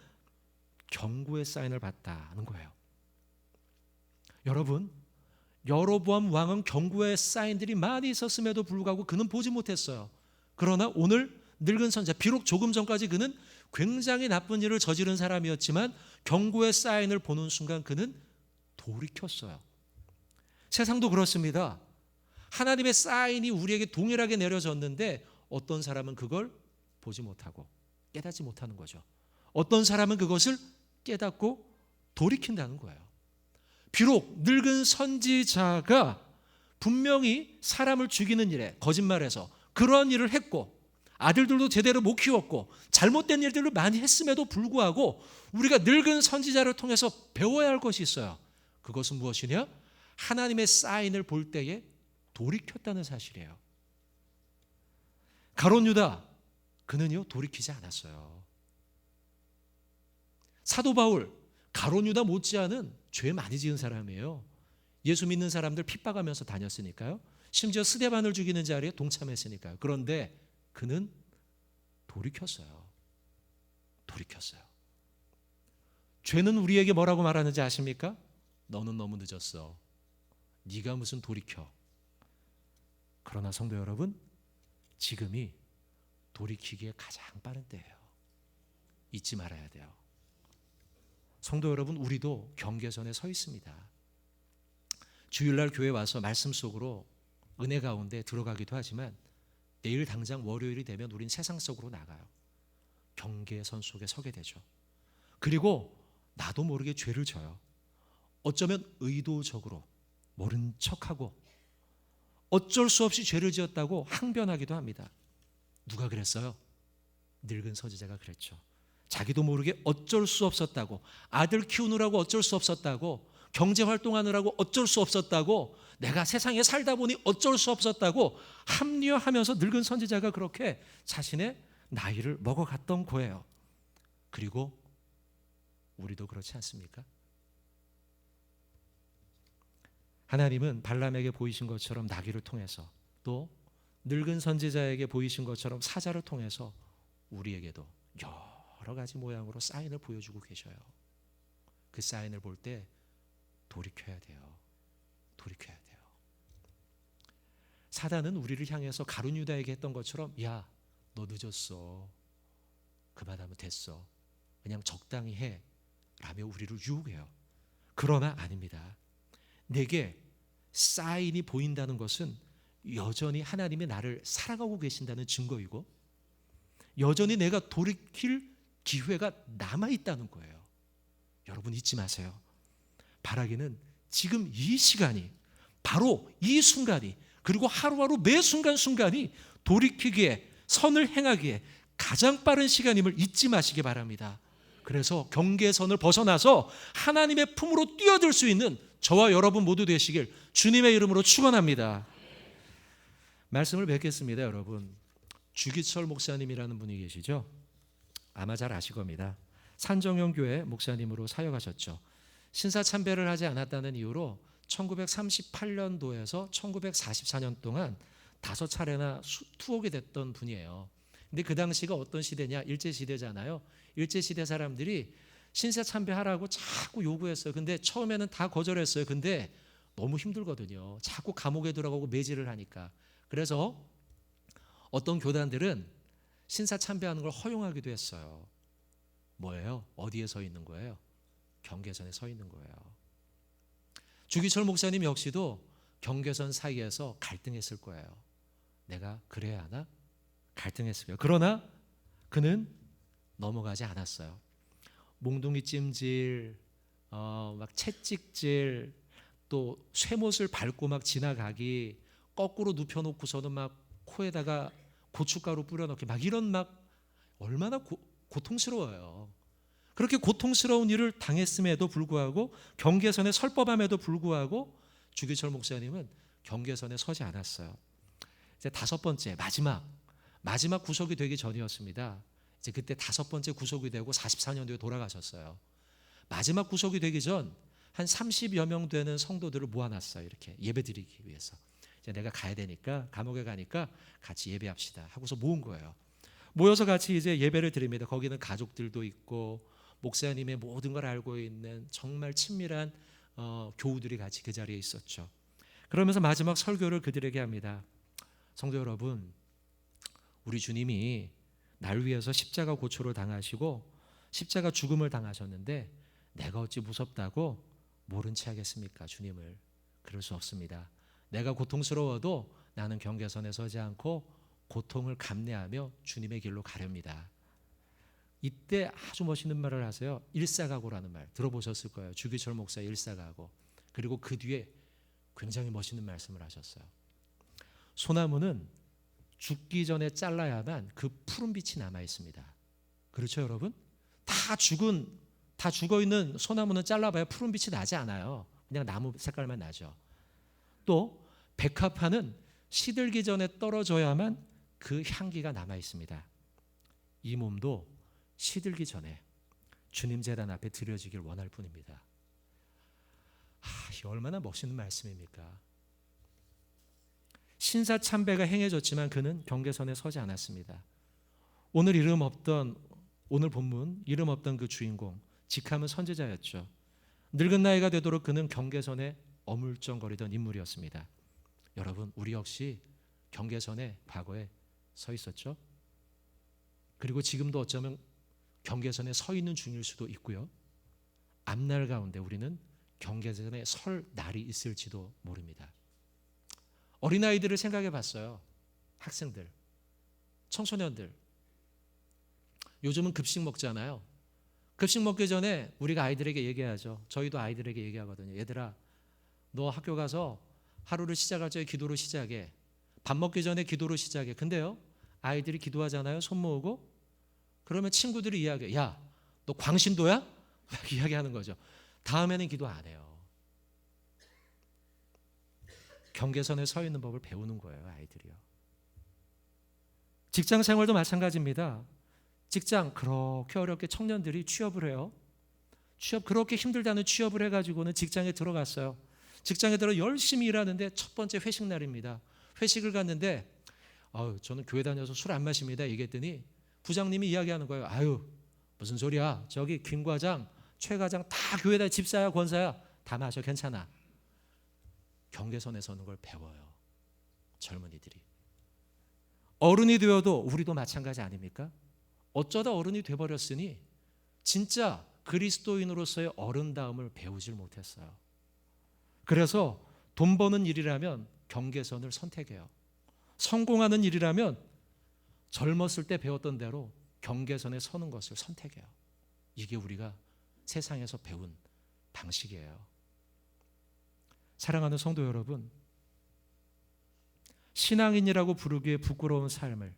경고의 사인을 봤다는 거예요. 여러분, 여로보암 왕은 경고의 사인들이 많이 있었음에도 불구하고 그는 보지 못했어요. 그러나 오늘 늙은 선지자, 비록 조금 전까지 그는 굉장히 나쁜 일을 저지른 사람이었지만 경고의 사인을 보는 순간 그는 돌이켰어요. 세상도 그렇습니다. 하나님의 사인이 우리에게 동일하게 내려졌는데 어떤 사람은 그걸 보지 못하고 깨닫지 못하는 거죠. 어떤 사람은 그것을 깨닫고 돌이킨다는 거예요. 비록 늙은 선지자가 분명히 사람을 죽이는 일에 거짓말해서 그러한 일을 했고 아들들도 제대로 못 키웠고 잘못된 일들을 많이 했음에도 불구하고 우리가 늙은 선지자를 통해서 배워야 할 것이 있어요. 그것은 무엇이냐? 하나님의 사인을 볼 때에 돌이켰다는 사실이에요. 가룟 유다, 그는요 돌이키지 않았어요. 사도 바울, 가룟 유다 못지않은 죄 많이 지은 사람이에요. 예수 믿는 사람들 핍박하면서 다녔으니까요. 심지어 스데반을 죽이는 자리에 동참했으니까요. 그런데 그는 돌이켰어요. 돌이켰어요. 죄는 우리에게 뭐라고 말하는지 아십니까? 너는 너무 늦었어. 네가 무슨 돌이켜. 그러나 성도 여러분, 지금이 돌이키기에 가장 빠른 때예요. 잊지 말아야 돼요. 성도 여러분, 우리도 경계선에 서 있습니다. 주일날 교회 와서 말씀 속으로 은혜 가운데 들어가기도 하지만 내일 당장 월요일이 되면 우린 세상 속으로 나가요. 경계선 속에 서게 되죠. 그리고 나도 모르게 죄를 져요. 어쩌면 의도적으로 모른 척하고 어쩔 수 없이 죄를 지었다고 항변하기도 합니다. 누가 그랬어요? 늙은 선지자가 그랬죠. 자기도 모르게 어쩔 수 없었다고, 아들 키우느라고 어쩔 수 없었다고, 경제활동하느라고 어쩔 수 없었다고, 내가 세상에 살다 보니 어쩔 수 없었다고 합리화하면서 늙은 선지자가 그렇게 자신의 나이를 먹어갔던 거예요. 그리고 우리도 그렇지 않습니까? 하나님은 발람에게 보이신 것처럼 나귀를 통해서, 또 늙은 선지자에게 보이신 것처럼 사자를 통해서 우리에게도 여러 가지 모양으로 사인을 보여주고 계셔요. 그 사인을 볼 때 돌이켜야 돼요. 돌이켜야 돼요. 사단은 우리를 향해서 가룟 유다에게 했던 것처럼, 야, 너 늦었어. 그만하면 됐어. 그냥 적당히 해. 라며 우리를 유혹해요. 그러나 아닙니다. 내게 사인이 보인다는 것은 여전히 하나님이 나를 사랑하고 계신다는 증거이고, 여전히 내가 돌이킬 기회가 남아있다는 거예요. 여러분 잊지 마세요. 바라기는 지금 이 시간이, 바로 이 순간이, 그리고 하루하루 매 순간순간이 돌이키기에, 선을 행하기에 가장 빠른 시간임을 잊지 마시기 바랍니다. 그래서 경계선을 벗어나서 하나님의 품으로 뛰어들 수 있는 저와 여러분 모두 되시길 주님의 이름으로 축원합니다. 말씀을 뵙겠습니다. 여러분, 주기철 목사님이라는 분이 계시죠? 아마 잘 아실 겁니다. 산정형교회 목사님으로 사역하셨죠. 신사참배를 하지 않았다는 이유로 1938년도에서 1944년 동안 5차례나 투옥이 됐던 분이에요. 근데 그 당시가 어떤 시대냐? 일제시대잖아요. 일제시대 사람들이 신사 참배하라고 자꾸 요구했어요. 근데 처음에는 다 거절했어요. 근데 너무 힘들거든요. 자꾸 감옥에 들어가고 매질을 하니까. 그래서 어떤 교단들은 신사 참배하는 걸 허용하기도 했어요. 뭐예요? 어디에 서 있는 거예요? 경계선에 서 있는 거예요. 주기철 목사님 역시도 경계선 사이에서 갈등했을 거예요. 내가 그래야 하나? 갈등했을 거예요. 그러나 그는 넘어가지 않았어요. 몽둥이 찜질, 막 채찍질, 또 쇠못을 밟고 막 지나가기, 거꾸로 눕혀놓고서는 막 코에다가 고춧가루 뿌려넣기, 막 이런 막 얼마나 고통스러워요. 그렇게 고통스러운 일을 당했음에도 불구하고, 경계선에 설 법함에도 불구하고 주기철 목사님은 경계선에 서지 않았어요. 이제 5번째, 마지막 구속이 되기 전이었습니다. 이제 그때 5번째 구속이 되고 44년도에 돌아가셨어요. 마지막 구속이 되기 전 한 30여 명 되는 성도들을 모아놨어요. 이렇게 예배드리기 위해서. 이제 내가 가야 되니까, 감옥에 가니까 같이 예배합시다 하고서 모은 거예요. 모여서 같이 이제 예배를 드립니다. 거기는 가족들도 있고 목사님의 모든 걸 알고 있는 정말 친밀한 교우들이 같이 그 자리에 있었죠. 그러면서 마지막 설교를 그들에게 합니다. 성도 여러분, 우리 주님이 날 위해서 십자가 고초를 당하시고 십자가 죽음을 당하셨는데 내가 어찌 무섭다고 모른 채 하겠습니까? 주님을. 그럴 수 없습니다. 내가 고통스러워도 나는 경계선에 서지 않고 고통을 감내하며 주님의 길로 가렵니다. 이때 아주 멋있는 말을 하세요. 일사각오라는 말 들어보셨을 거예요. 주기철 목사의 일사각오. 그리고 그 뒤에 굉장히 멋있는 말씀을 하셨어요. 소나무는 죽기 전에 잘라야만 그 푸른 빛이 남아 있습니다. 그렇죠, 여러분? 다 죽어 있는 소나무는 잘라봐야 푸른 빛이 나지 않아요. 그냥 나무 색깔만 나죠. 또 백합화는 시들기 전에 떨어져야만 그 향기가 남아 있습니다. 이 몸도 시들기 전에 주님 제단 앞에 드려지길 원할 뿐입니다. 이 얼마나 멋있는 말씀입니까? 신사참배가 행해졌지만 그는 경계선에 서지 않았습니다. 오늘 본문 이름 없던 그 주인공, 직함은 선지자였죠. 늙은 나이가 되도록 그는 경계선에 어물쩡거리던 인물이었습니다. 여러분, 우리 역시 경계선에 과거에 서 있었죠. 그리고 지금도 어쩌면 경계선에 서 있는 중일 수도 있고요. 앞날 가운데 우리는 경계선에 설 날이 있을지도 모릅니다. 어린아이들을 생각해 봤어요. 학생들, 청소년들. 요즘은 급식 먹잖아요. 급식 먹기 전에 우리가 아이들에게 얘기하죠. 저희도 아이들에게 얘기하거든요. 얘들아, 너 학교 가서 하루를 시작할 적에 기도로 시작해. 밥 먹기 전에 기도로 시작해. 근데요, 아이들이 기도하잖아요. 손 모으고. 그러면 친구들이 이야기해. 야, 너 광신도야? 막 이야기하는 거죠. 다음에는 기도 안 해요. 경계선에 서 있는 법을 배우는 거예요, 아이들이요. 직장 생활도 마찬가지입니다. 직장 그렇게 어렵게 청년들이 취업을 해요. 그렇게 힘들다는 취업을 해가지고는 직장에 들어갔어요. 직장에 들어 열심히 일하는데 첫 번째 회식 날입니다. 회식을 갔는데 저는 교회 다녀서 술 안 마십니다 얘기했더니 부장님이 이야기하는 거예요. 무슨 소리야. 저기 김 과장, 최 과장 다 교회다 집사야 권사야. 다 마셔 괜찮아. 경계선에 서는 걸 배워요. 젊은이들이. 어른이 되어도 우리도 마찬가지 아닙니까? 어쩌다 어른이 돼버렸으니 진짜 그리스도인으로서의 어른다움을 배우질 못했어요. 그래서 돈 버는 일이라면 경계선을 선택해요. 성공하는 일이라면 젊었을 때 배웠던 대로 경계선에 서는 것을 선택해요. 이게 우리가 세상에서 배운 방식이에요. 사랑하는 성도 여러분, 신앙인이라고 부르기에 부끄러운 삶을,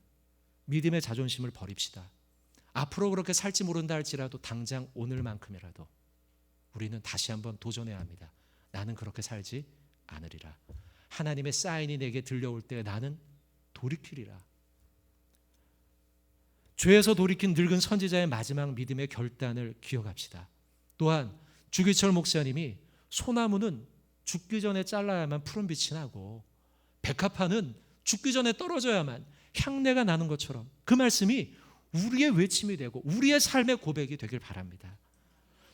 믿음의 자존심을 버립시다. 앞으로 그렇게 살지 모른다 할지라도 당장 오늘만큼이라도 우리는 다시 한번 도전해야 합니다. 나는 그렇게 살지 않으리라. 하나님의 사인이 내게 들려올 때 나는 돌이키리라. 죄에서 돌이킨 늙은 선지자의 마지막 믿음의 결단을 기억합시다. 또한 주기철 목사님이 소나무는 죽기 전에 잘라야만 푸른 빛이 나고 백합화는 죽기 전에 떨어져야만 향내가 나는 것처럼 그 말씀이 우리의 외침이 되고 우리의 삶의 고백이 되길 바랍니다.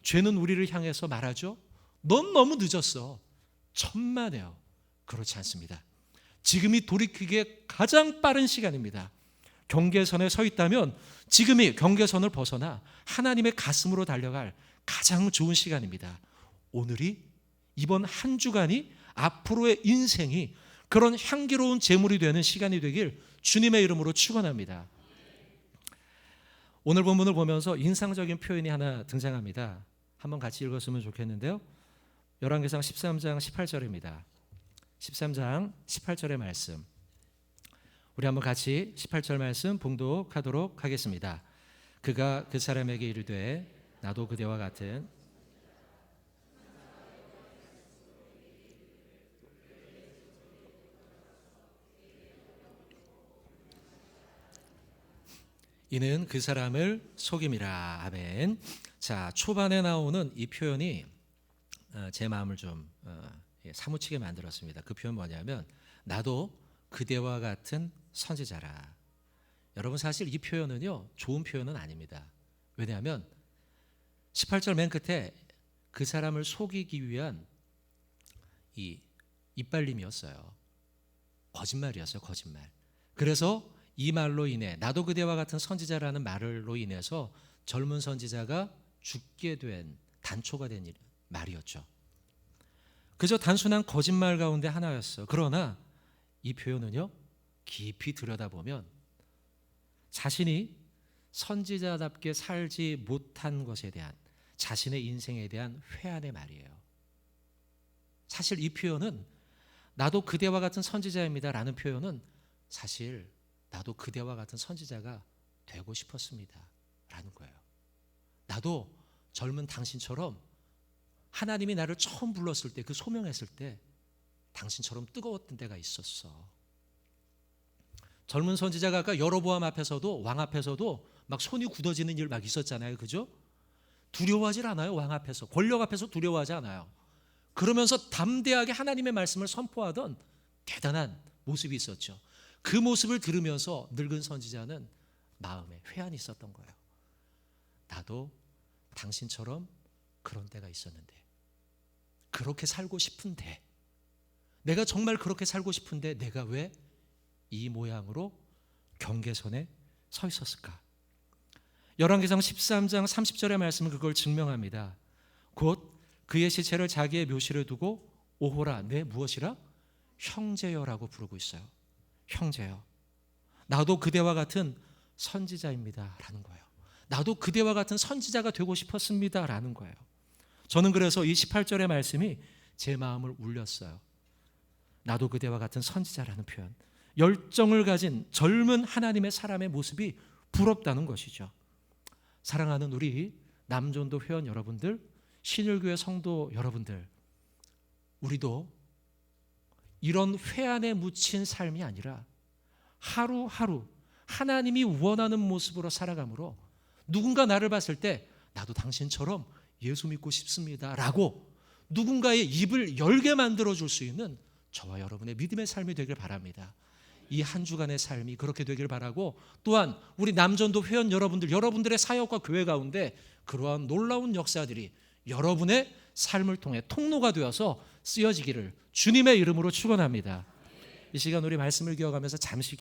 죄는 우리를 향해서 말하죠. 넌 너무 늦었어. 천만에요. 그렇지 않습니다. 지금이 돌이키기에 가장 빠른 시간입니다. 경계선에 서 있다면 지금이 경계선을 벗어나 하나님의 가슴으로 달려갈 가장 좋은 시간입니다. 오늘이, 이번 한 주간이, 앞으로의 인생이 그런 향기로운 제물이 되는 시간이 되길 주님의 이름으로 축원합니다. 오늘 본문을 보면서 인상적인 표현이 하나 등장합니다. 한번 같이 읽었으면 좋겠는데요. 열왕기상 13장 18절입니다. 13장 18절의 말씀, 우리 한번 같이 18절 말씀 봉독하도록 하겠습니다. 그가 그 사람에게 이르되 나도 그대와 같은 이는 그 사람을 속임이라. 아멘. 자, 초반에 나오는 이 표현이 제 마음을 좀 사무치게 만들었습니다. 그 표현 뭐냐면 나도 그대와 같은 선지자라. 여러분, 사실 이 표현은요 좋은 표현은 아닙니다. 왜냐하면 18절 맨 끝에 그 사람을 속이기 위한 이 이빨림이었어요. 거짓말이었어요. 거짓말. 그래서 이 말로 인해, 나도 그대와 같은 선지자라는 말로 인해서 젊은 선지자가 죽게 된, 단초가 된 말이었죠. 그저 단순한 거짓말 가운데 하나였어. 그러나 이 표현은요 깊이 들여다보면 자신이 선지자답게 살지 못한 것에 대한, 자신의 인생에 대한 회한의 말이에요. 사실 이 표현은 나도 그대와 같은 선지자입니다 라는 표현은 사실 나도 그대와 같은 선지자가 되고 싶었습니다 라는 거예요. 나도 젊은 당신처럼 하나님이 나를 처음 불렀을 때, 그 소명했을 때 당신처럼 뜨거웠던 때가 있었어. 젊은 선지자가 아까 여로보암 앞에서도, 왕 앞에서도 막 손이 굳어지는 일 막 있었잖아요. 그죠? 두려워하지 않아요. 왕 앞에서, 권력 앞에서 두려워하지 않아요. 그러면서 담대하게 하나님의 말씀을 선포하던 대단한 모습이 있었죠. 그 모습을 들으면서 늙은 선지자는 마음에 회한이 있었던 거예요. 나도 당신처럼 그런 때가 있었는데, 그렇게 살고 싶은데, 내가 정말 그렇게 살고 싶은데 내가 왜 이 모양으로 경계선에 서 있었을까? 열왕기상 13장 30절의 말씀은 그걸 증명합니다. 곧 그의 시체를 자기의 묘실에 두고 오호라 내 무엇이라? 형제여라고 부르고 있어요. 형제여, 나도 그대와 같은 선지자입니다 라는 거예요. 나도 그대와 같은 선지자가 되고 싶었습니다 라는 거예요. 저는 그래서 이 18절의 말씀이 제 마음을 울렸어요. 나도 그대와 같은 선지자라는 표현, 열정을 가진 젊은 하나님의 사람의 모습이 부럽다는 것이죠. 사랑하는 우리 남전도 회원 여러분들, 신일교회 성도 여러분들, 우리도 이런 회한에 묻힌 삶이 아니라 하루하루 하나님이 원하는 모습으로 살아감으로 누군가 나를 봤을 때 나도 당신처럼 예수 믿고 싶습니다 라고 누군가의 입을 열게 만들어줄 수 있는 저와 여러분의 믿음의 삶이 되길 바랍니다. 이 한 주간의 삶이 그렇게 되길 바라고, 또한 우리 남전도 회원 여러분들, 여러분들의 사역과 교회 가운데 그러한 놀라운 역사들이 여러분의 삶을 통해 통로가 되어서 쓰여지기를 주님의 이름으로 축원합니다. 이 시간 우리 말씀을 기억하면서 잠시